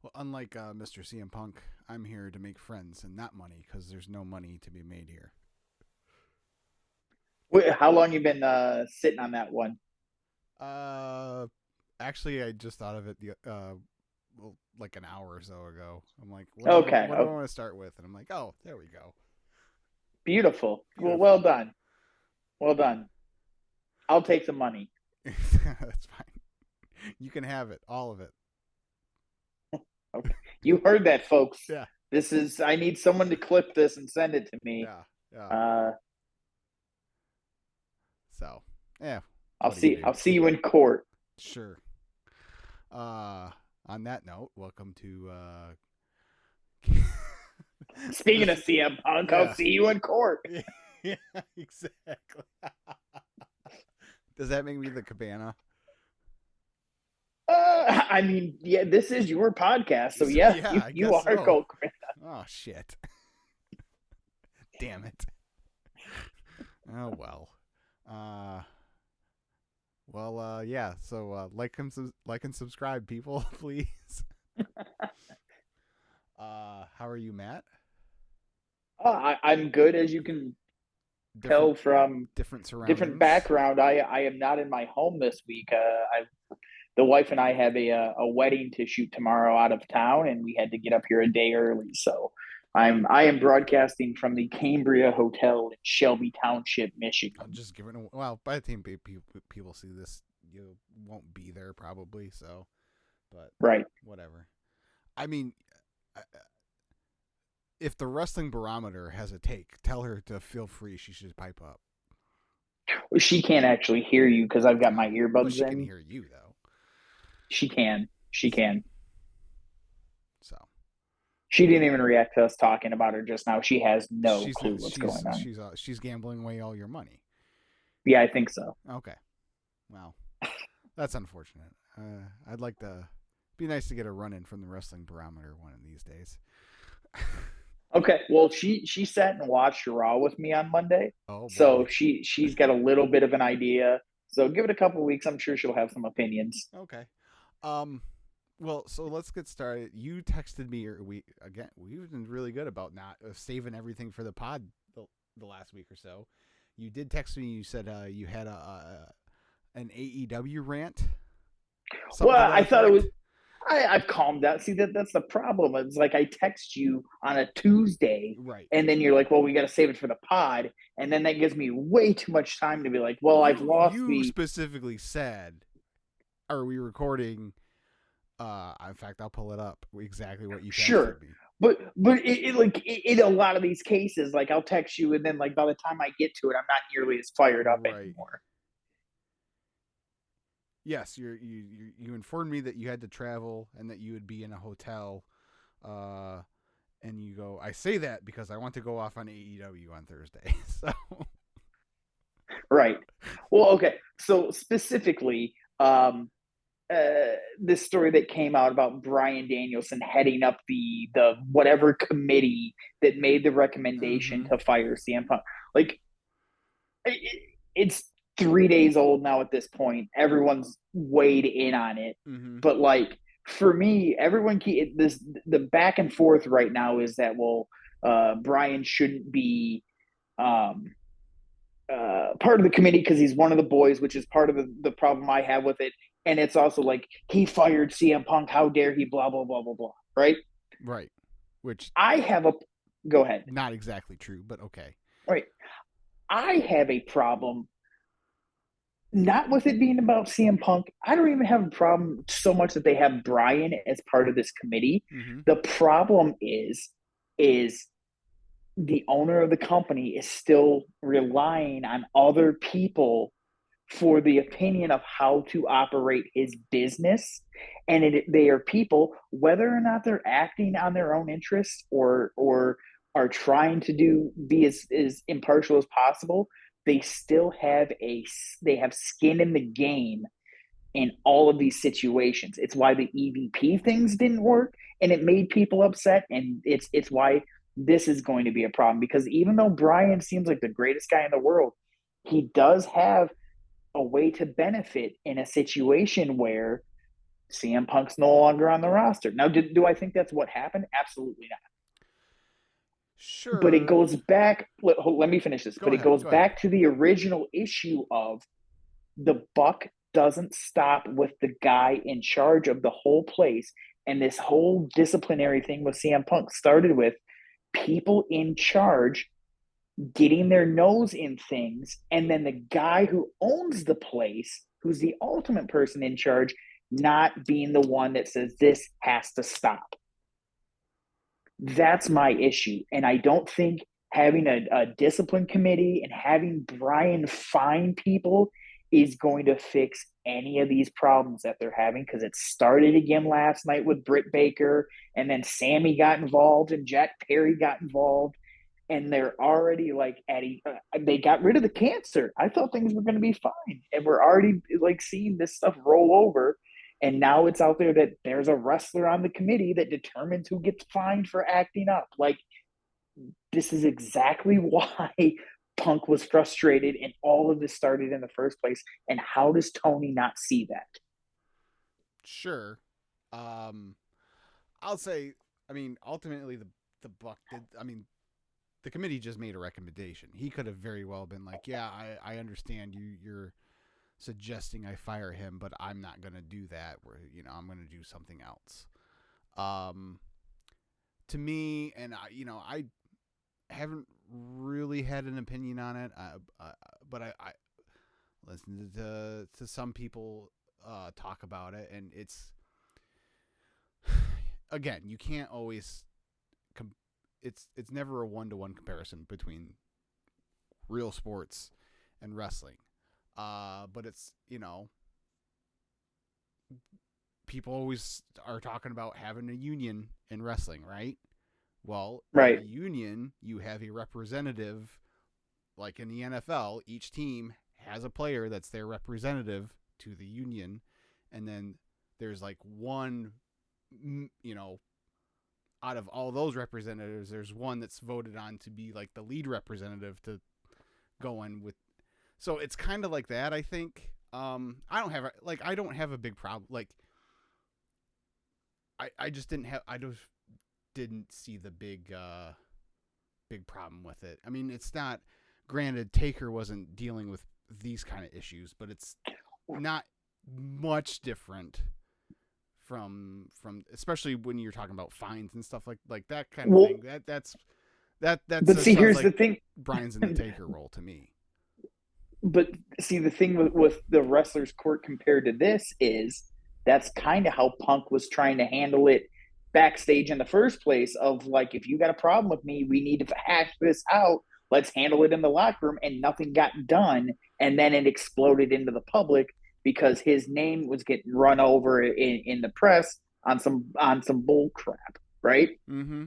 Well, unlike Mr. CM Punk, I'm here to make friends and not money because there's no money to be made here. How long you been sitting on that one? Uh, Actually, I just thought of it well, like an hour or so ago. I'm like, Okay. what do I Oh, want to start with? And I'm like, oh, there we go. beautiful. Well, well Beautiful. done. Well done. I'll take the money. That's fine. You can have it, all of it. Okay. You heard that, folks. Yeah, I need someone to clip this and send it to me. yeah, yeah. Uh, So, yeah. I'll What do you see. do? I'll see you in court. Sure. Uh, on that note, welcome to Speaking this. of CM Punk, I'll Yeah. see you in court. Yeah, exactly. Does that make me the cabana? I mean, yeah, this is your podcast, so So, yeah, yeah, you I you guess are so. Colt. Oh shit! Damn it. Oh well. Uh, yeah. So like and subscribe, people, please. How are you, Matt? I'm good, as you can Different tell from different different surroundings. background. I am not in my home this week. The wife and I have a wedding to shoot tomorrow out of town, and we had to get up here a day early. So I am broadcasting from the Cambria Hotel in Shelby Township, I'm Michigan. just giving. Well, by the time people see this, you won't be there probably. So, but Right. whatever. I mean, if the wrestling barometer has a take, tell her to feel free. She should pipe up. She can't actually hear you because I've got my Oh, but earbuds she can in. hear you though. She can. She So, can. so She didn't even react to us talking about her just now. She has no she's clue what's going on. she's gambling away all your money. Yeah, I think so. Okay, well, that's unfortunate. I'd like to. Be nice to get a run in from the wrestling barometer one of these days. Okay, well, she sat and watched Raw with me on Monday, Oh so boy. she's got a little bit of an idea. So give it a couple of weeks. I'm sure she'll have some opinions. Okay. Um. Well, so let's get started. You texted me, or we've been really good about not saving everything for the pod the last week or so. You did text me. You said you had an AEW rant, something to Well, that I thought it was. effect. I've calmed down. See, that's the problem. It's like I text you on a Tuesday, Right. and then you're like, "Well, we got to save it for the pod," and then that gives me way too much time to be like, "Well, I've lost You the specifically said, "Are we recording?" In fact, I'll pull it up. Exactly what you sure." texted me. But in a lot of these cases, like I'll text you, and then like by the time I get to it, I'm not nearly as fired up Right. anymore. Yes, you informed me that you had to travel and that you would be in a hotel. Uh, and you go, I say that because I want to go off on AEW on Thursday. So Right. Well, okay. So specifically, this story that came out about Bryan Danielson heading up the whatever committee that made the recommendation mm-hmm. to fire CM Punk. Like it's 3 days old now at this point. Everyone's weighed in on it, Mm-hmm. but like for me, this the back and forth right now is that Bryan shouldn't be um, part of the committee because he's one of the boys, which is part of the problem I have with it. And it's also like he fired CM Punk. How dare he? Blah blah blah blah blah. Right? Right. Which I have a Go ahead. not exactly true, but okay. Right. I have a problem not with it being about CM Punk. I don't even have a problem so much that they have Bryan as part of this committee. Mm-hmm. The problem is the owner of the company is still relying on other people for the opinion of how to operate his business. And they are people, whether or not they're acting on their own interests or are trying to be as impartial as possible, they still they have skin in the game in all of these situations. It's why the EVP things didn't work and it made people upset. And it's why this is going to be a problem because even though Bryan seems like the greatest guy in the world, he does have a way to benefit in a situation where CM Punk's no longer on the roster. Now, do I think that's what happened? Absolutely not. But it Sure. goes back. Let me finish this. Go But it ahead. goes Go ahead. back to the original issue of the buck doesn't stop with the guy in charge of the whole place. And this whole disciplinary thing with CM Punk started with people in charge getting their nose in things, and then the guy who owns the place, who's the ultimate person in charge, not being the one that says this has to stop. That's my issue. And I don't think having a discipline committee and having Bryan fine people is going to fix any of these problems that they're having, because it started again last night with Britt Baker, and then Sammy got involved and Jack Perry got involved, and they're already like they got rid of the cancer. I thought things were going to be fine, and we're already like seeing this stuff roll over. And now it's out there that there's a wrestler on the committee that determines who gets fined for acting up. Like, this is exactly why Punk was frustrated and all of this started in the first place. And how does Tony not see that? Sure. Um, I'll say. I mean, ultimately, the Buck did. I mean, the committee just made a recommendation. He could have very well been like, "Yeah, I understand you're suggesting I fire him, but I'm not going to do that. Where I'm going to do something else." Um, to me, and I haven't really had an opinion on it, but I listened to some people talk about it, and it's again, you can't always. It's never a 1-to-1 comparison between real sports and wrestling. But it's, people always are talking about having a union in wrestling, right? Well, in a Right. union, you have a representative, like in the NFL, each team has a player that's their representative to the union, and then there's like one, out of all those representatives, there's one that's voted on to be like the lead representative to go in with. So it's kind of like that, I think. I don't have a big problem. Like, I just didn't have, I just didn't see the big problem with it. I mean, it's not. Granted, Taker wasn't dealing with these kind of issues, but it's not much different from especially when you're talking about fines and stuff like that kind of Well, thing. That but see, sounds here's the like thing. Bryan's in the Taker role to me. But see, the thing with the wrestler's court compared to this is that's kind of how Punk was trying to handle it backstage in the first place. Of like, if you got a problem with me, we need to hash this out. Let's handle it in the locker room, and nothing got done. And then it exploded into the public because his name was getting run over in the press on some bull crap, right? Mm-hmm.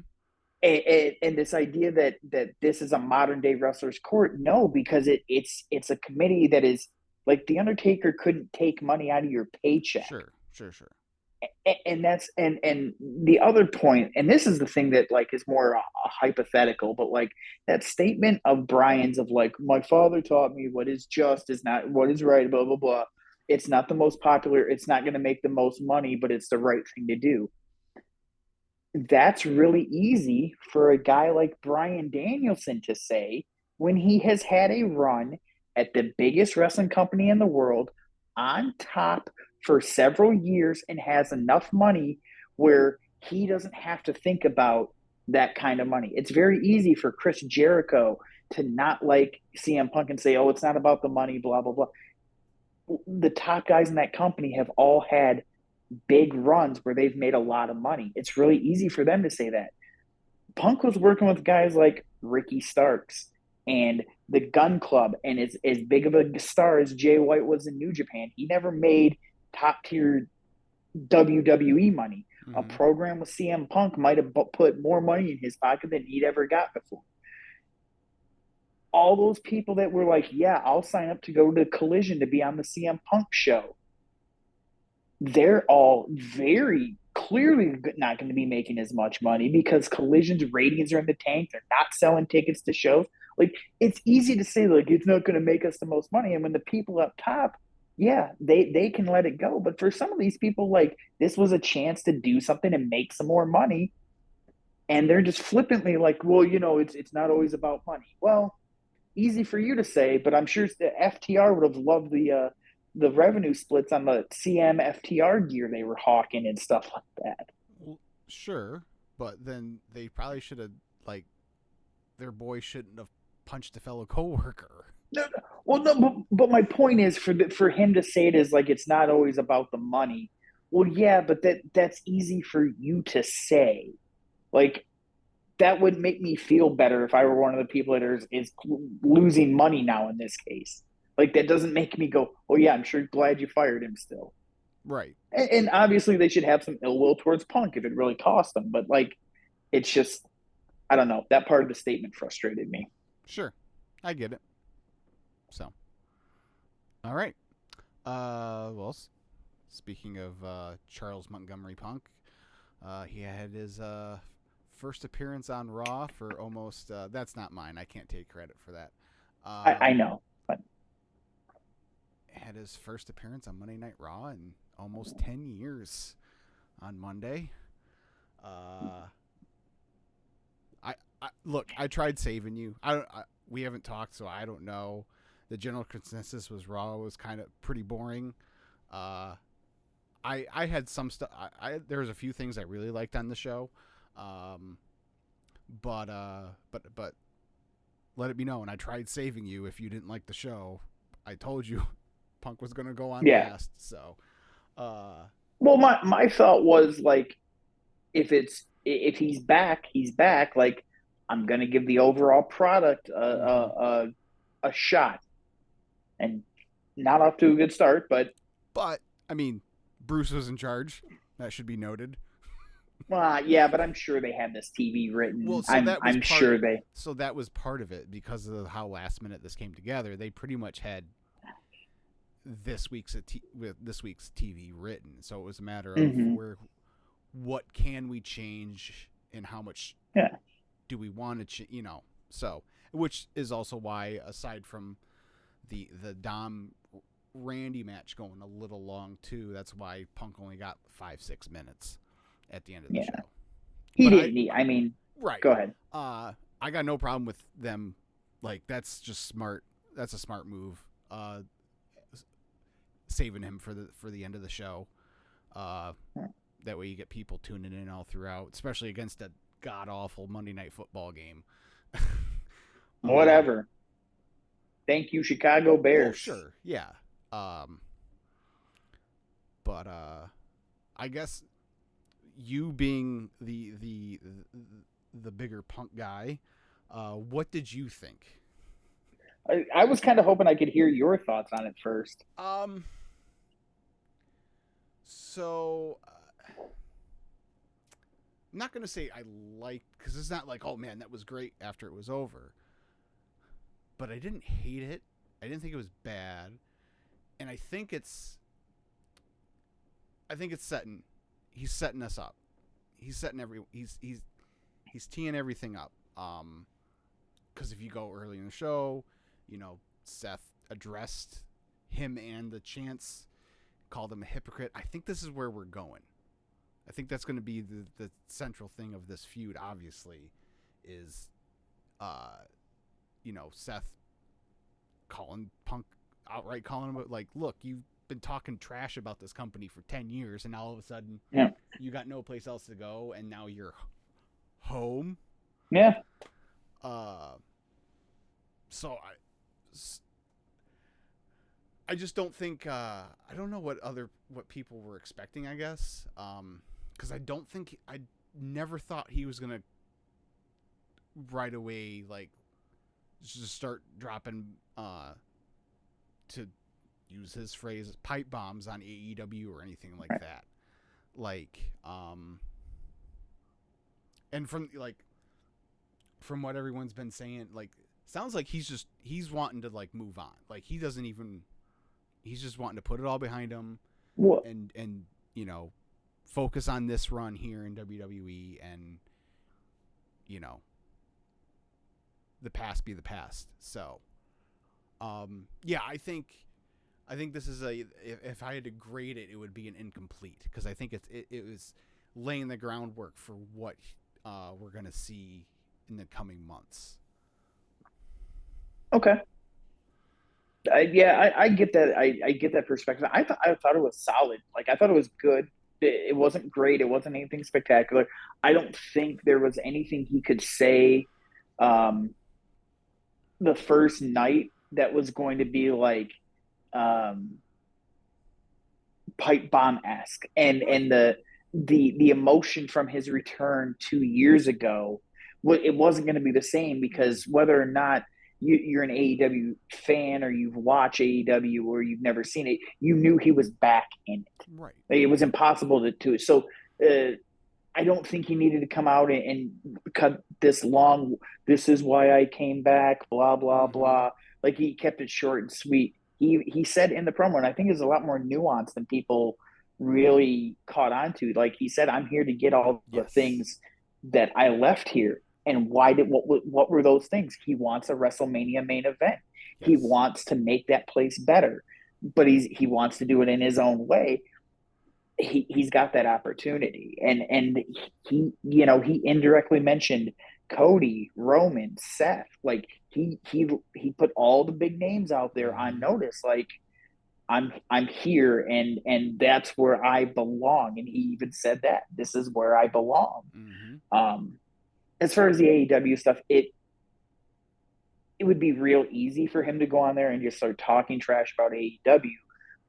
And this idea that this is a modern day wrestler's court, no, because it's a committee that is like the Undertaker couldn't take money out of your paycheck. Sure. And that's and the other point, and this is the thing that like is more a hypothetical, but like that statement of Bryan's of like, my father taught me what is just is not what is right, blah blah blah. It's not the most popular, it's not going to make the most money, but it's the right thing to do. That's really easy for a guy like Bryan Danielson to say when he has had a run at the biggest wrestling company in the world on top for several years and has enough money where he doesn't have to think about that kind of money. It's very easy for Chris Jericho to not like CM Punk and say, oh, it's not about the money, blah, blah, blah. The top guys in that company have all had big runs where they've made a lot of money. It's really easy for them to say that. Punk was working with guys like Ricky Starks and the Gun Club, and as big of a star as Jay White was in New Japan, he never made top tier WWE money. A Mm-hmm. program with CM Punk might have put more money in his pocket than he'd ever got before. All those people that were like, yeah, I'll sign up to go to Collision to be on the CM Punk show, they're all very clearly not going to be making as much money because Collision's ratings are in the tank. They're not selling tickets to shows. Like, it's easy to say, like, it's not going to make us the most money. And when the people up top yeah, they can let it go. But for some of these people, like this was a chance to do something and make some more money, and they're just flippantly like, well, it's not always about money. Well, easy for you to say, but I'm sure the FTR would have loved the revenue splits on the CM FTR gear they were hawking and stuff like that. Well, sure, but then they probably should have, like, their boy shouldn't have punched a fellow coworker. No, no. Well, no, but my point is for him to say it is like it's not always about the money. Well, yeah, but that's easy for you to say. Like that would make me feel better if I were one of the people that is losing money now in this case. Like that doesn't make me go, oh yeah, I'm sure glad you fired him still. Right. And obviously they should have some ill will towards Punk if it really cost them. But like, it's just I don't know. That part of the statement frustrated me. Sure. I get it. So, all right. Well, speaking of Charles Montgomery Punk, he had his first appearance on Raw for almost. That's not mine. I can't take credit for that. I know, but Had his first appearance on Monday Night Raw in almost 10 years on Monday. Uh, I look. I tried saving you. We haven't talked, so I don't know. The general consensus was Raw was kind of pretty boring. Uh, I had some stuff. There was a few things I really liked on the show, um, but let it be known I tried saving you if you didn't like the show. I told you Punk was gonna go on yeah. last. So, uh, Well, my thought was like if he's back, he's back. Like I'm gonna give the overall product mm-hmm. a shot, and not off to a good start, but But I mean, Bruce was in charge. That should be noted. well, yeah, but I'm sure they had this TV Well, written. so I'm that was I'm part. sure they. So that was part of it because of how last minute this came together. They pretty much had with this week's TV written. So it was a matter of Mm-hmm. what can we change and how much Yeah, do we want to so which is also why aside from the Dom Randy match going a little long too, that's why Punk only got 5-6 minutes at the end of the yeah. show. He But didn't need. I mean, right. go ahead. I got no problem with them, like that's just smart. That's a smart move. Saving him for the end of the show. Uh, that way you get people tuning in all throughout, especially against a god awful Monday Night Football game. Whatever. Thank you, Chicago Well, Bears. sure, yeah. Um, but I guess you being the bigger Punk guy, what did you think? I was kind of hoping I could hear your thoughts on it first. Um, so I'm not gonna say I liked because it's not like oh man that was great after it was over, but I didn't hate it. I didn't think it was bad, and I think it's setting. He's setting us up. He's setting he's teeing everything up. Because if you go early in the show, Seth addressed him and the Chance, called him a hypocrite. I think this is where we're going. I think that's going to be the central thing of this feud. Obviously, is Seth calling Punk outright calling him like, look, you've been talking trash about this company for 10 years and now all of a sudden Yeah. you got no place else to go and now you're home. Yeah. So I just don't think I don't know what people were expecting, I guess. Cuz I never thought he was going to right away like just start dropping to use his phrase pipe bombs on AEW or anything like that. Like and from what everyone's been saying, like sounds like he's wanting to like move on. Like he's just wanting to put it all behind him Well, and focus on this run here in WWE and the past be the past. So yeah, I think I think this is if I had to grade it, it would be an incomplete because I think it was laying the groundwork for what we're gonna see in the coming months. Okay. I get that. I get that perspective. I thought it was solid. Like I thought it was good. It wasn't great. It wasn't anything spectacular. I don't think there was anything he could say um, the first night that was going to be like um, pipe bomb esque, Right. and the emotion from his return 2 years ago, it wasn't going to be the same because whether or not you're an AEW fan or you've watched AEW or you've never seen it, you knew he was back in it. Right. Like, it was impossible to. So I don't think he needed to come out and cut this long. This is why I came back. Blah blah Mm-hmm. blah. Like he kept it short and sweet. He said in the promo, and I think it's a lot more nuanced than people really caught on to. Like he said, "I'm here to get all the Yes. things that I left here." And why did what were those things? He wants a WrestleMania main event. He Yes. wants to make that place better, but he wants to do it in his own way. He's got that opportunity, and he indirectly mentioned Cody, Roman, Seth. Like he put all the big names out there on Mm-hmm. notice. Like I'm here, and that's where I belong. And he even said that this is where I belong. Mm-hmm. Um, as far as the AEW stuff, it would be real easy for him to go on there and just start talking trash about AEW,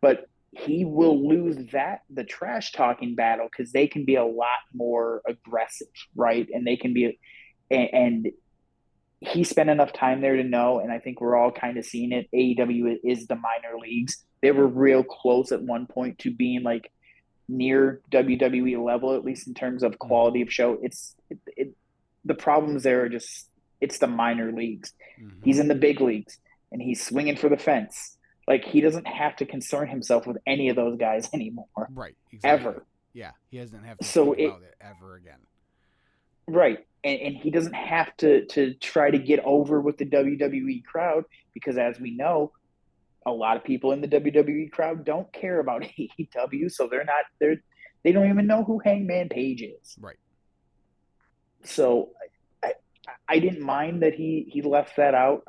but he will lose the trash talking battle because they can be a lot more aggressive, right? And they can be, and he spent enough time there to know, and I think we're all kind of seeing it. AEW is the minor leagues. They were real close at one point to being like near WWE level, at least in terms of Mm-hmm. quality of show. The problems there are just it's the minor leagues. Mm-hmm. He's in the big leagues and he's swinging for the fence. Like he doesn't have to concern himself with any of those guys anymore, Right. Exactly. ever. Yeah. He doesn't have to So think it about it ever again. right, and he doesn't have to try to get over with the WWE crowd because, as we know, a lot of people in the WWE crowd don't care about AEW, so they don't even know who Hangman Page is. Right. So I, I didn't mind that he left that out.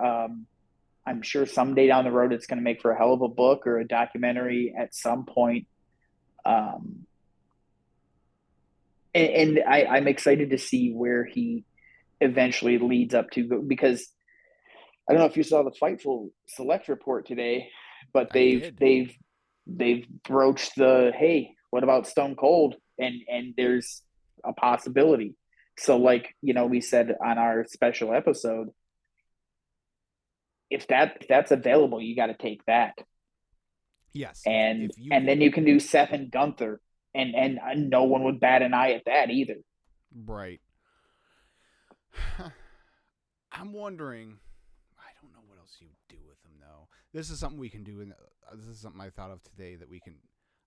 I'm sure someday down the road it's going to make for a hell of a book or a documentary at some point. Um, and I'm excited to see where he eventually leads up to because I don't know if you saw the Fightful Select report today, but I did. they've broached the hey, what about Stone Cold? And there's a possibility. So like, we said on our special episode, if that's available, you got to take that. Yes. And If you and can. then you can do Seth and Gunther, and no one would bat an eye at that either. Right. I'm wondering. I don't know what else you do with them though. This is something we can do, and this is something I thought of today that we can.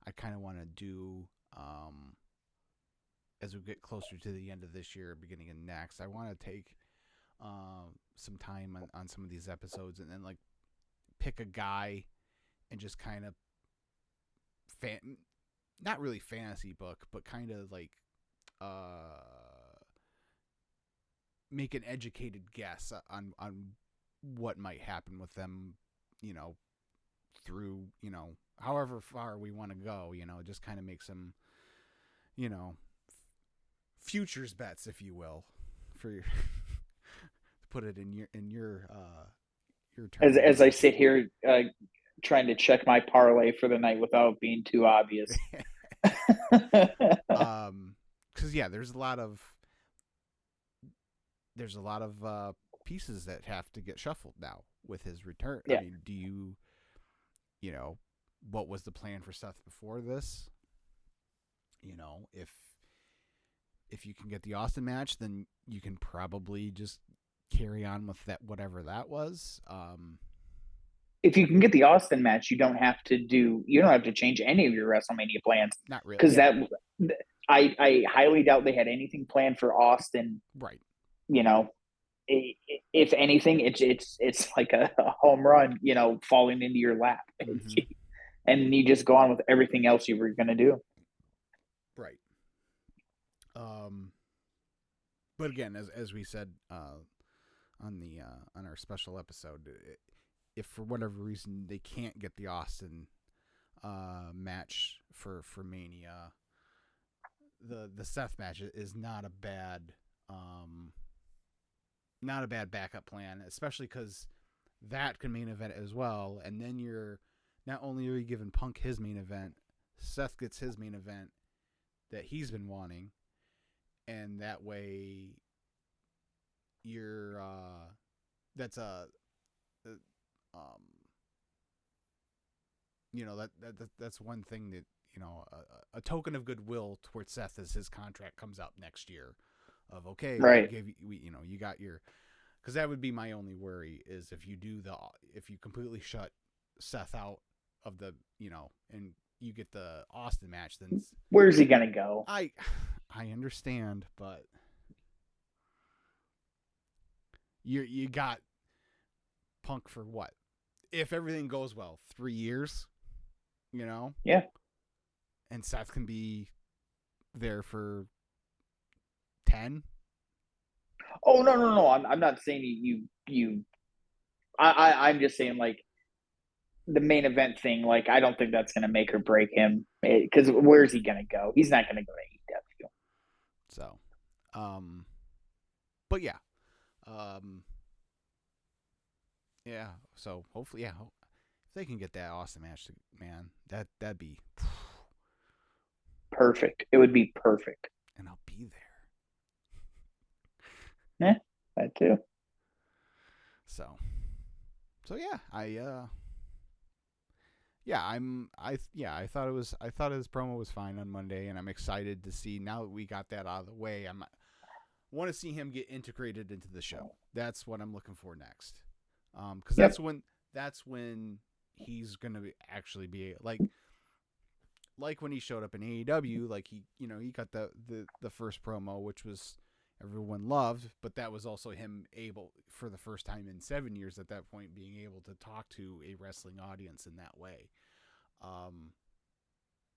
I kind of want to do as we get closer to the end of this year, beginning of next. I want to take some time on some of these episodes, and then like pick a guy and just kind of fan, not really fantasy book, but kind of like uh make an educated guess on what might happen with them, you know, through, however far we want to go, just kind of make some, you know, futures bets, if you will, for your put it your As I terminology. sit here trying to check my parlay for the night without being too obvious. Because yeah, there's a lot of pieces that have to get shuffled now with his return. I Yeah. mean, you know, what was the plan for Seth before this? If you can get the Austin match, then you can probably just carry on with that, whatever that was. If you can get the Austin match, you don't have to change any of your WrestleMania plans Not really. because Yeah. I highly doubt they had anything planned for Austin. Right. You know, if anything, it's like a home run, falling into your lap. Mm-hmm. and you just go on with everything else you were going to do. Right. But again, as we said on our special episode, if for whatever reason they can't get the Austin match for Mania, the Seth match is not a bad backup plan, especially because that can main event as well, and then you're not only are you giving Punk his main event, Seth gets his main event that he's been wanting, and that way you're that's a that's one thing that a token of goodwill towards Seth as his contract comes up next year. Of okay, right? You got your, because that would be my only worry is if you completely shut Seth out of the and you get the Austin match, then where's he gonna go? I understand, but you got Punk for what? If everything goes well, 3 years, Yeah. And Seth can be there for 10. Oh no! I'm not saying you. I'm just saying like the main event thing. Like I don't think that's gonna make or break him because where's he gonna go? He's not gonna go to AEW. So, but yeah, yeah. So hopefully, if they can get that Austin match, man, that'd be perfect. It would be perfect. And I'll be there. Yeah, that too. So yeah, I thought his promo was fine on Monday, and I'm excited to see now that we got that out of the way. I want to see him get integrated into the show. That's what I'm looking for next. Because that's when he's gonna actually be like when he showed up in AEW, like he got the first promo, which was everyone loved, but that was also him able for the first time in 7 years at that point being able to talk to a wrestling audience in that way.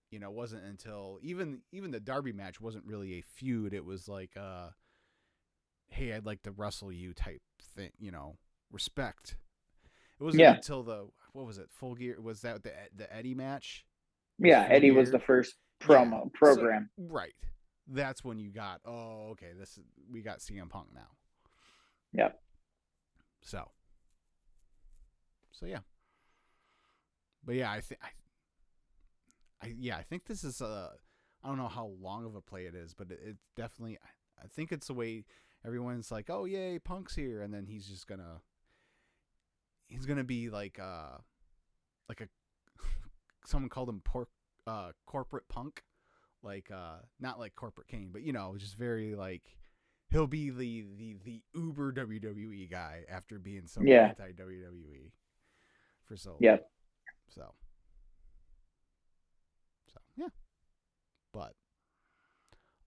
It wasn't until even the Darby match wasn't really a feud. It was like, hey, I'd like to wrestle you type thing, respect. It wasn't until what was it? Full Gear, was that the Eddie match? Yeah, Eddie was the first program. So, right. That's when you got, okay, we got CM Punk now. Yep. So yeah. But yeah, I think this is I don't know how long of a play it is, but it's definitely, I think it's the way everyone's like, oh yay, Punk's here, and then he's gonna be like a someone called him corporate Punk. Like not like corporate Kane, but just very like he'll be the uber WWE guy after being so anti WWE for so long. Yep. So yeah. But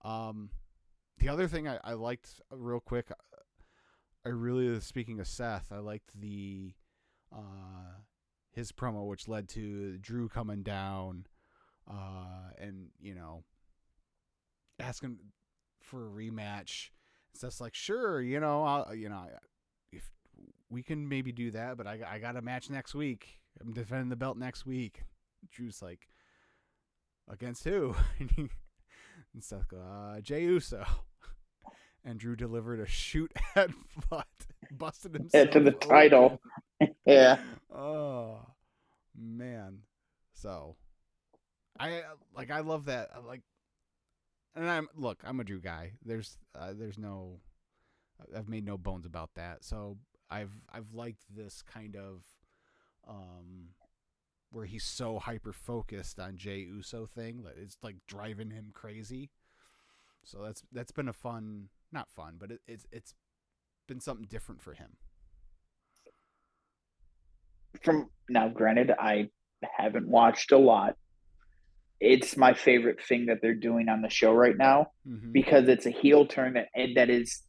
the other thing I liked real quick, I really, speaking of Seth, I liked the his promo, which led to Drew coming down and asking for a rematch. Seth's like, sure, if we can maybe do that, but I got a match next week. I'm defending the belt next week. Drew's like, against who? And Seth goes, Jey Uso. And Drew delivered a shoot headbutt, busted himself to the title. Yeah. Oh man. So I love that. And I'm a Drew guy. There's no, I've made no bones about that. So I've liked this kind of where he's so hyper focused on Jey Uso thing that it's like driving him crazy. So that's been a fun, not fun, but it's been something different for him. From now, granted, I haven't watched a lot. It's my favorite thing that they're doing on the show right now because it's a heel turn that is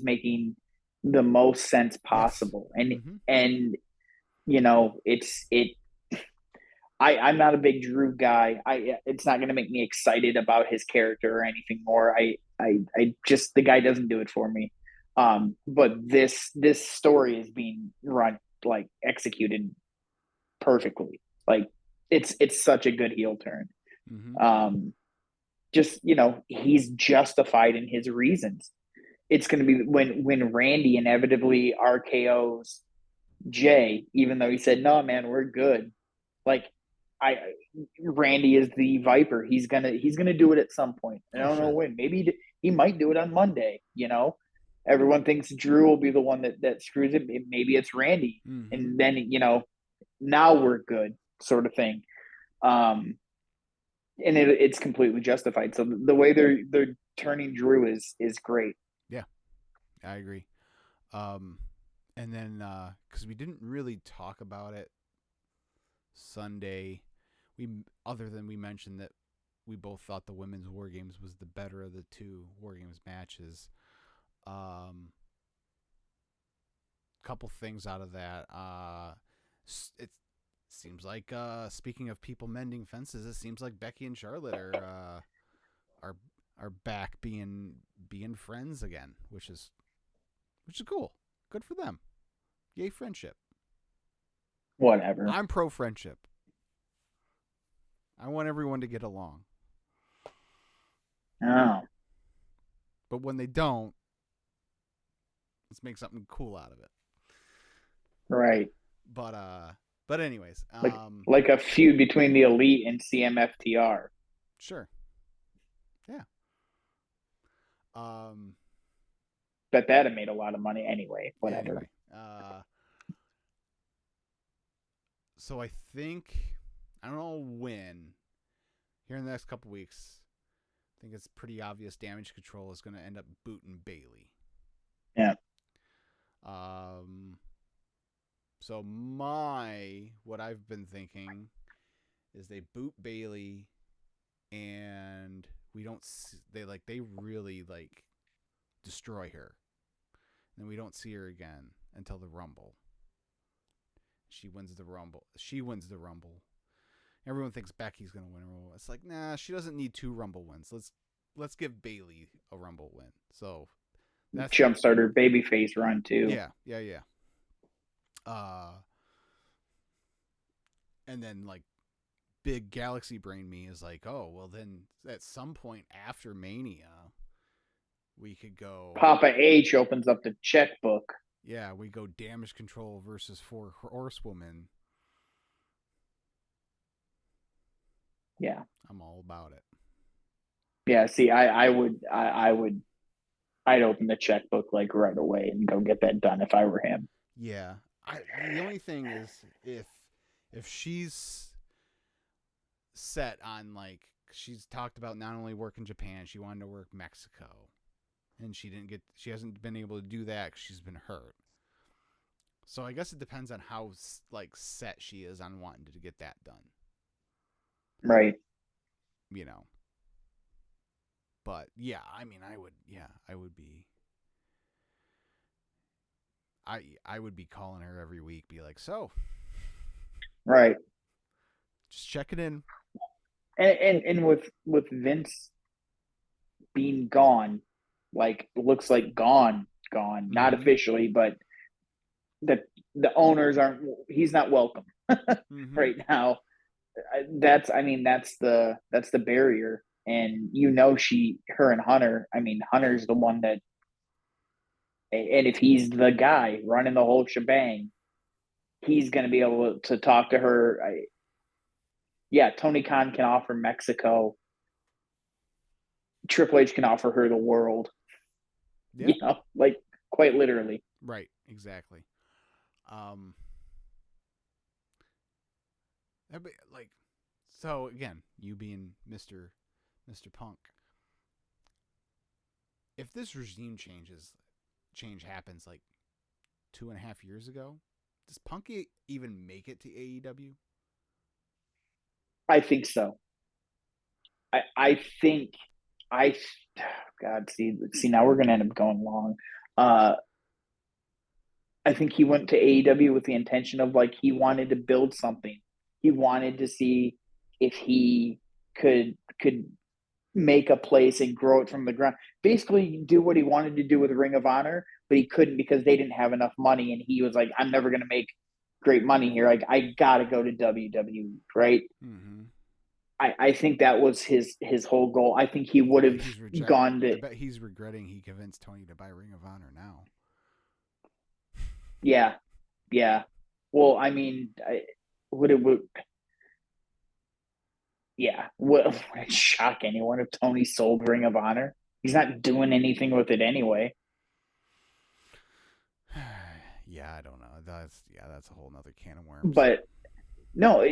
making the most sense possible, and I'm not a big Drew guy. It's not going to make me excited about his character or anything more. I just the guy doesn't do it for me. But this story is being run like executed perfectly. Like it's such a good heel turn. Mm-hmm. Just he's justified in his reasons. It's going to be when Randy inevitably RKO's Jay, even though he said, "No, man, we're good." Like, I Randy is the Viper. He's gonna do it at some point. I Oh, don't know sure. when. Maybe he might do it on Monday. Everyone thinks Drew will be the one that screws it. Maybe it's Randy, Mm-hmm. and then now we're good, sort of thing. Um, and it's completely justified. So the way they're turning Drew is great. Yeah, I agree. Um, and then because we didn't really talk about it Sunday, we other than we mentioned that we both thought the women's War Games was the better of the two War Games matches. Couple things out of that. It seems like speaking of people mending fences, it seems like Becky and Charlotte are are back being friends again, which is cool. Good for them. Yay, friendship. Whatever. I'm pro friendship. I want everyone to get along. Oh, But when they don't, let's make something cool out of it. right. But anyways, Like a feud between the Elite and CMFTR. sure. Yeah. Um Bet that have made a lot of money anyway. yeah, Whatever. anyway. So I think I don't know when here in the next couple weeks. I think it's pretty obvious Damage Control is going to end up booting Bailey. Yeah. So what I've been thinking is they boot Bailey, and we don't they really destroy her, and we don't see her again until the Rumble. She wins the Rumble. Everyone thinks Becky's gonna win a Rumble. It's like, nah, she doesn't need 2 Rumble wins. Let's give Bailey a Rumble win. So that's Jumpstarter babyface run too. yeah. And then big galaxy brain me is like, oh well, then at some point after Mania, we could go. Papa H opens up the checkbook. Yeah, we go Damage Control versus 4 Horsewomen. Yeah. I'm all about it. Yeah. See, I'd open the checkbook like right away and go get that done if I were him. Yeah. The only thing is if she's set on she's talked about not only working Japan, she wanted to work Mexico, and she hasn't been able to do that because she's been hurt. So I guess it depends on how set she is on wanting to get that done. Right. But yeah, I mean, I would be. I would be calling her every week, be like, so, right, just check it in. And with Vince being gone, looks like gone, not officially, but the owners aren't. He's not welcome right now. That's the barrier, and her and Hunter. I mean, Hunter's the one that. And if he's the guy running the whole shebang, he's going to be able to talk to her. Tony Khan can offer Mexico. Triple H can offer her the world. Yeah. Quite literally. Right, exactly. So again, you being Mr. Punk, if this regime change happens 2.5 years ago, does Punk even make it to AEW? I think so. I think God, see now we're gonna end up going long. I think he went to AEW with the intention of he wanted to build something. He wanted to see if he could make a place and grow it from the ground. Basically, do what he wanted to do with Ring of Honor, but he couldn't because they didn't have enough money, and he was like, "I'm never going to make great money here. I got to go to WWE." Right? Mm-hmm. I think that was his whole goal. I think he would have gone I to. bet he's regretting he convinced Tony to buy Ring of Honor now. Yeah, yeah. Well, I mean, would it would yeah, would it shock anyone if Tony sold Ring of Honor? He's not doing anything with it anyway. Yeah, I don't know. That's a whole nother can of worms. But no,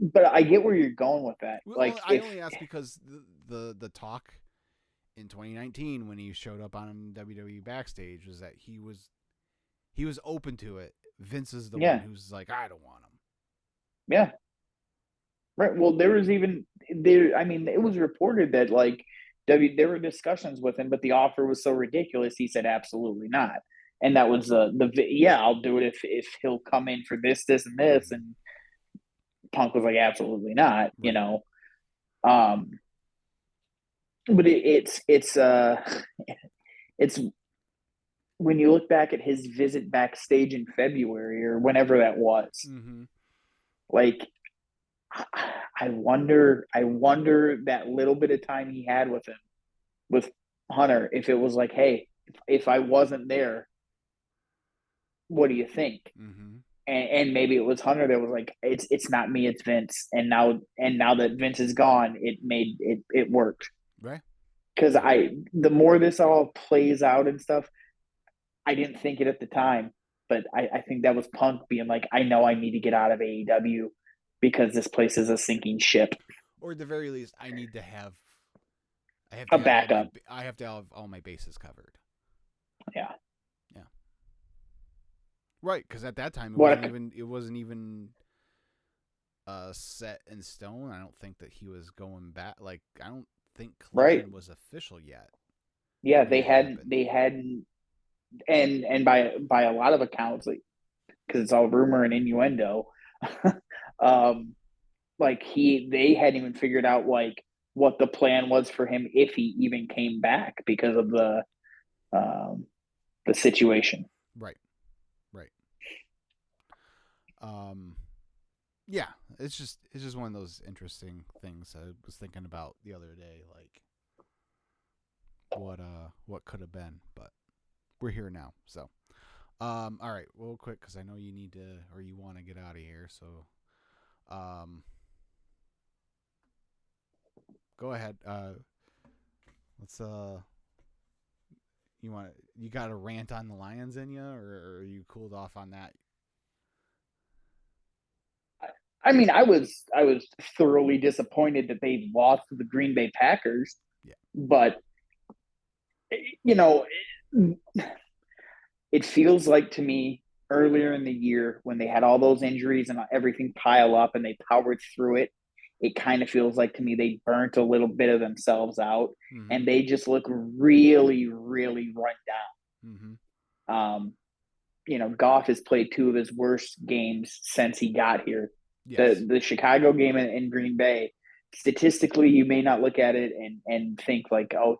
but I get where you're going with that. Well, Like I only asked because the talk in 2019 when he showed up on WWE backstage was that he was open to it. Vince is the one yeah, who's like, I don't want him. yeah, right. Well, there was even there. I mean, it was reported that like there were discussions with him, but the offer was so ridiculous. He said absolutely not. And that was yeah, I'll do it if he'll come in for this, and this. Mm-hmm. And Punk was like, absolutely not. Right. Um, but it's when you look back at his visit backstage in February or whenever that was, Mm-hmm. like I wonder that little bit of time he had with him with Hunter, if it was like, hey, if I wasn't there, what do you think? Mm-hmm. And maybe it was Hunter that was like, it's not me, it's Vince. And now that Vince is gone, it worked. Right. Because Right. the more this all plays out and stuff, I didn't think it at the time, but I think that was Punk being like, I know I need to get out of AEW because this place is a sinking ship. Or at the very least, I have A to have backup. all my bases covered. Yeah. Yeah. Right, because at that time What? it wasn't even set in stone. I don't think that he was going back. Like I don't think Right. Collision was official yet Yeah. when that happened. They hadn't, and by a lot of accounts, like because it's all rumor and innuendo, um, like they hadn't even figured out like what the plan was for him if he even came back because of um the situation. Right. Right. Um. Yeah, it's just one of those interesting things I was thinking about the other day, like what could have been, but we're here now. So, all right, real quick because I know you need to or you want to get out of here. So, um, go ahead. Let's you got a rant on the Lions in you, or are you cooled off on that? I mean, I was thoroughly disappointed that they lost to the Green Bay Packers, Yeah. but you know, it feels like to me earlier in the year when they had all those injuries and everything pile up and they powered through it, it kind of feels like to me they burnt a little bit of themselves out Mm-hmm. and they just look really, really run Mm-hmm. down. Goff has played two of his worst games since he got here. Yes. The Chicago game in Green Bay, statistically, you may not look at it and think like, oh,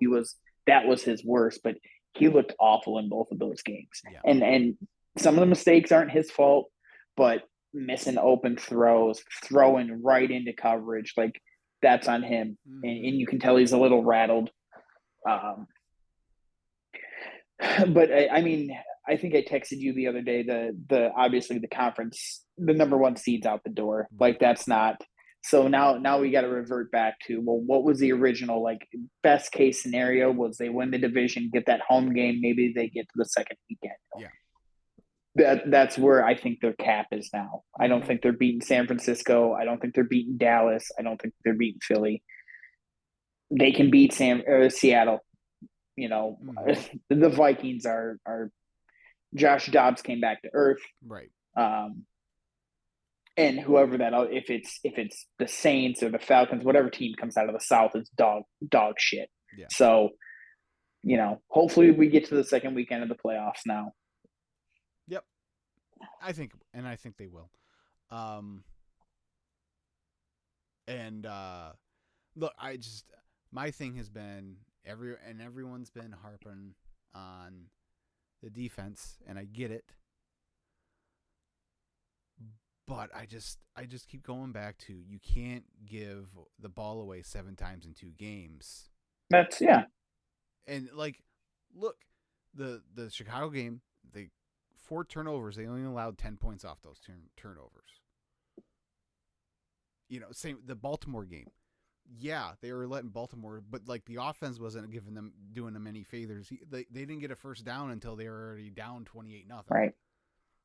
that was his worst, but he looked awful in both of those games. Yeah. And some of the mistakes aren't his fault, but missing open throws, throwing right into coverage, like that's on him. Mm-hmm. And you can tell he's a little rattled. Um, but I mean, I think I texted you the other day. The obviously the conference, the number one seed's out the door. Right. Like that's not. So now we got to revert back to, well, what was the original like best case scenario? Was they win the division, get that home game, maybe they get to the second weekend. Yeah. That's where I think their cap is now. I don't Mm-hmm. think they're beating San Francisco. I don't think they're beating Dallas. I don't think they're beating Philly. They can beat Seattle. You know, Mm-hmm. the Vikings are Josh Dobbs came back to earth. Right. Um, and whoever that, if it's the Saints or the Falcons, whatever team comes out of the South is dog shit. Yeah. So, hopefully we get to the second weekend of the playoffs now. Yep. I think they will. Um, And look, my thing has been everyone's been harping on the defense, and I get it. But I just keep going back to, you can't give the ball away 7 times in 2 games. That's And like, look, the Chicago game, they 4 turnovers. They only allowed 10 points off those turnovers. Same the Baltimore game. Yeah, they were letting Baltimore, but like the offense wasn't doing them any favors. They didn't get a first down until they were already down 28-0.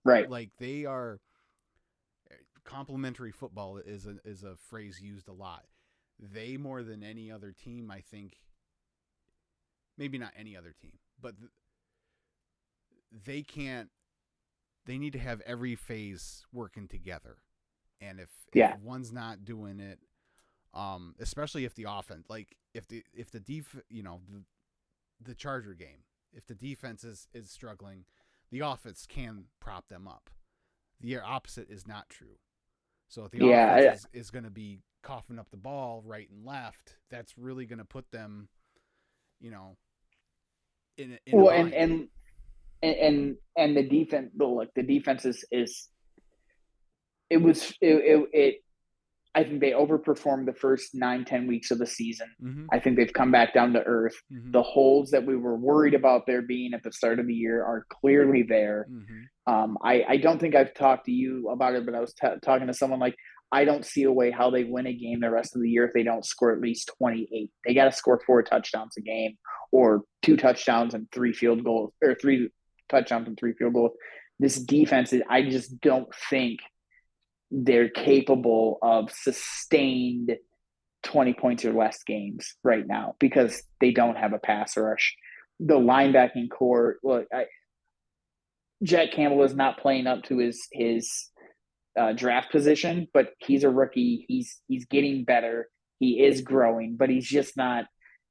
Right. Like, they are complementary football is a phrase used a lot. They, more than any other team, I think, maybe not any other team, but they need to have every phase working together. And if one's not doing it, especially if the offense, like if the the Charger game, if the defense is struggling, the offense can prop them up. The opposite is not true. So if the offense is going to be coughing up the ball right and left, that's really going to put them, in a bind. And the defense, the defense is it I think they overperformed the first 9-10 weeks of the season. Mm-hmm. I think they've come back down to earth. Mm-hmm. The holes that we were worried about there being at the start of the year are clearly there. Mm-hmm. I don't think I've talked to you about it, but I was talking to someone like, I don't see a way how they win a game the rest of the year if they don't score at least 28. They got to score 4 touchdowns a game, or 2 touchdowns and 3 field goals, or 3 touchdowns and 3 field goals. This defense I just don't think they're capable of sustained 20 points or less games right now because they don't have a pass rush. The linebacking core, Jack Campbell is not playing up to his draft position, but he's a rookie. He's getting better. He is growing, but he's just not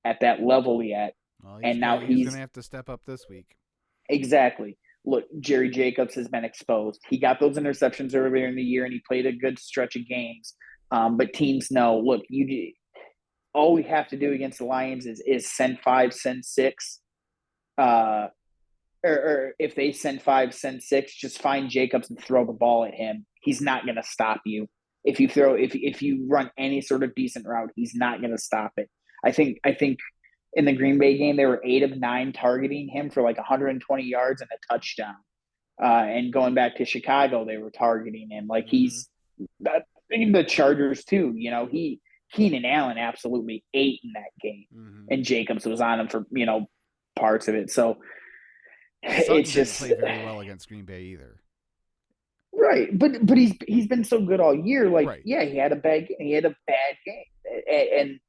at that level yet. Well, and now he's going to have to step up this week. Exactly. Look, Jerry Jacobs has been exposed. He got those interceptions earlier in the year, and he played a good stretch of games. But teams know, look, all we have to do against the Lions is send 5, send 6. Or if they send 5, send 6, just find Jacobs and throw the ball at him. He's not going to stop you. If you run any sort of decent route, he's not going to stop it. I think in the Green Bay game, they were 8 of 9 targeting him for like 120 yards and a touchdown. And going back to Chicago, they were targeting him. Like, he's the Chargers too. Keenan Allen absolutely ate in that game, and Jacobs was on him for parts of it. So Sutton didn't play very well against Green Bay either. Right, but he's been so good all year. Like, right. Yeah, he had a bad game, and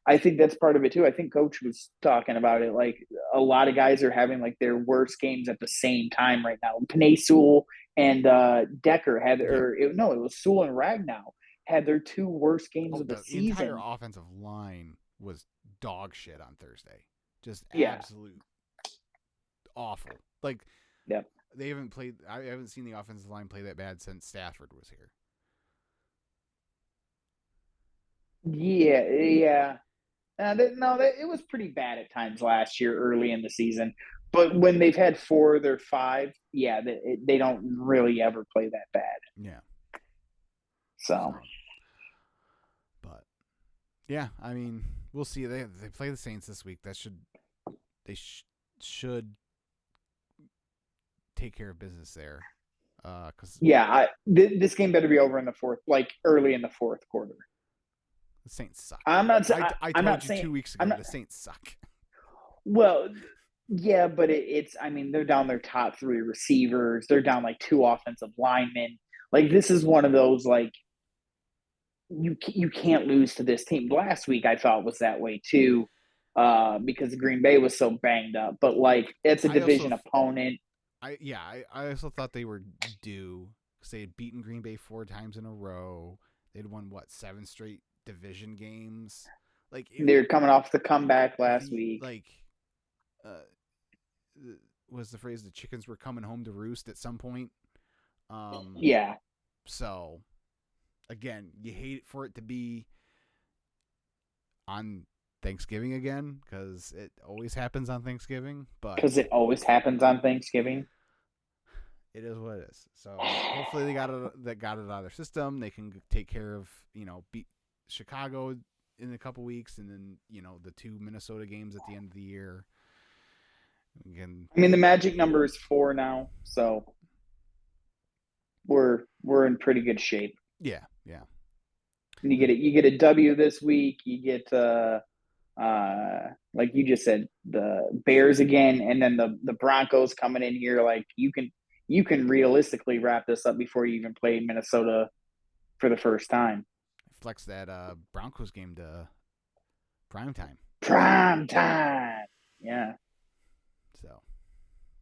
I think that's part of it too. I think Coach was talking about it. Like, a lot of guys are having like their worst games at the same time right now. Panay Sewell and Decker it was Sewell and Ragnow had their 2 worst games of the season. The entire offensive line was dog shit on Thursday. Just absolute awful. Like, they haven't played. I haven't seen the offensive line play that bad since Stafford was here. Yeah. It was pretty bad at times last year, early in the season. But when they've had 4 of their 5, they don't really ever play that bad. Yeah. So. But yeah, I mean, we'll see. They play the Saints this week. Should take care of business there. This game better be over in the fourth, like early in the fourth quarter. The Saints suck. I'm not. I told you 2 weeks ago the Saints suck. Well, yeah, but it's. I mean, they're down their top 3 receivers. They're down like 2 offensive linemen. Like, this is one of those, like, you can't lose to this team. Last week I thought was that way too, because Green Bay was so banged up. But like, it's a division opponent. I also thought they were due because they had beaten Green Bay 4 times in a row. They'd won 7 straight division games. Like, they're coming off the comeback last week. Like, was the phrase the chickens were coming home to roost at some point? Yeah. So, again, you hate for it to be on Thanksgiving again, because it always happens on Thanksgiving. But Because it always happens on Thanksgiving. it is what it is. So hopefully they got it out of their system. They can take care of, beat Chicago in a couple weeks, and then the 2 Minnesota games at the end of the year. Again, I mean, the magic number is 4 now, so we're in pretty good shape. yeah. And you get a W this week. You get like you just said, the Bears again, and then the Broncos coming in here. Like you can realistically wrap this up before you even play Minnesota for the first time. Flex that Broncos game to prime time. Yeah. So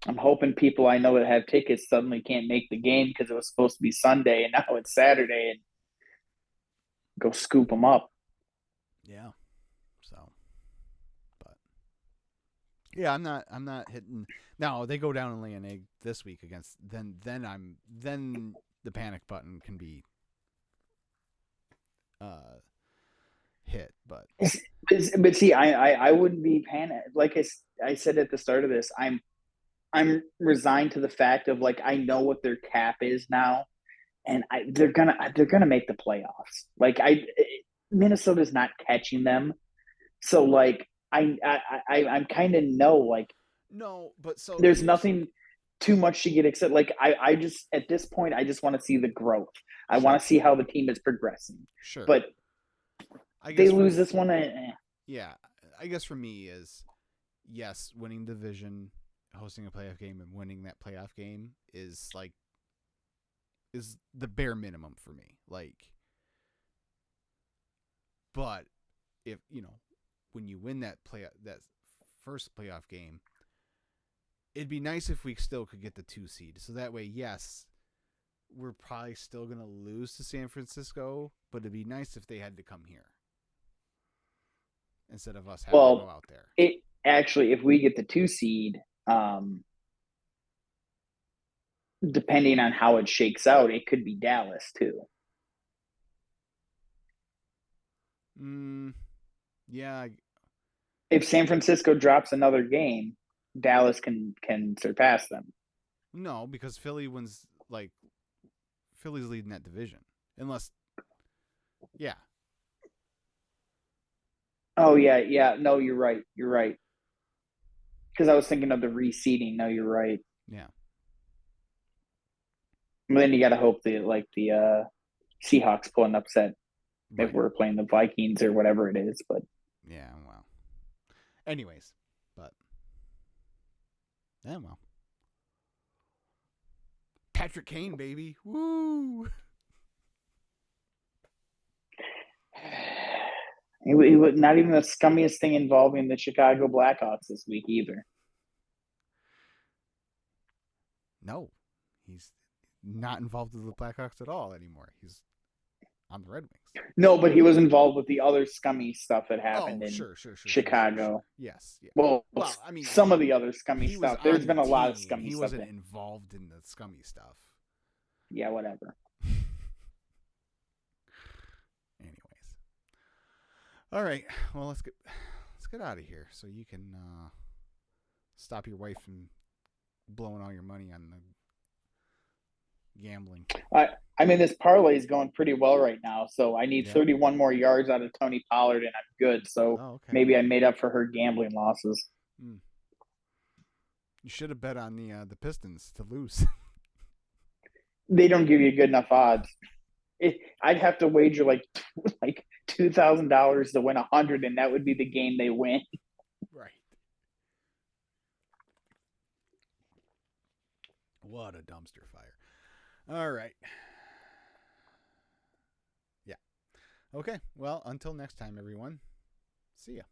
I'm hoping people I know that have tickets suddenly can't make the game because it was supposed to be Sunday and now it's Saturday, and go scoop them up. yeah. So, but yeah, I'm not hitting. No, they go down and lay an egg this week against. Then the panic button can be hit. But see, I wouldn't be panicked. Like I said at the start of this, I'm resigned to the fact of, like, I know what their cap is now, and they're gonna make the playoffs. Like Minnesota's not catching them, so like I'm kind of know, like, no, but so there's nothing too much to get excited. Like I just at this point I just want to see the growth. I want to see how the team is progressing. Sure, But I guess they lose this one. Yeah, I guess for me is yes, winning division, hosting a playoff game, and winning that playoff game is the bare minimum for me. Like, but if when you win that first playoff game, it'd be nice if we still could get the 2 seed. So that way, yes, we're probably still gonna lose to San Francisco, but it'd be nice if they had to come here instead of us having to go out there. It actually, if we get the 2 seed, depending on how it shakes out, it could be Dallas too. Yeah. If San Francisco drops another game, Dallas can surpass them. No, because Philly wins. Like, Philly's leading that division, unless, yeah. Oh yeah. No, you're right. Because I was thinking of the reseeding. No, you're right. Yeah. But then you got to hope the Seahawks pull an upset if we're playing the Vikings or whatever it is. But yeah, well. Anyways, but yeah, well. Patrick Kane, baby, woo! It was not even the scummiest thing involving the Chicago Blackhawks this week either. No, he's not involved with the Blackhawks at all anymore. He's on the Red Wings. No, but he was involved with the other scummy stuff that happened in Chicago. Sure. Yes. Yeah. Well, I mean, some of the other scummy stuff. There's been a lot of scummy stuff. He wasn't involved in the scummy stuff. Yeah, whatever. Anyways. All right. Well, let's get out of here so you can stop your wife from blowing all your money on the gambling. I mean, this parlay is going pretty well right now, so I need 31 more yards out of Tony Pollard, and I'm good. So maybe I made up for her gambling losses. You should have bet on the Pistons to lose. They don't give you good enough odds. I'd have to wager like $2,000 to win 100, and that would be the game they win. Right. What a dumpster fire. All right. Yeah. Okay. Well, until next time, everyone. See ya.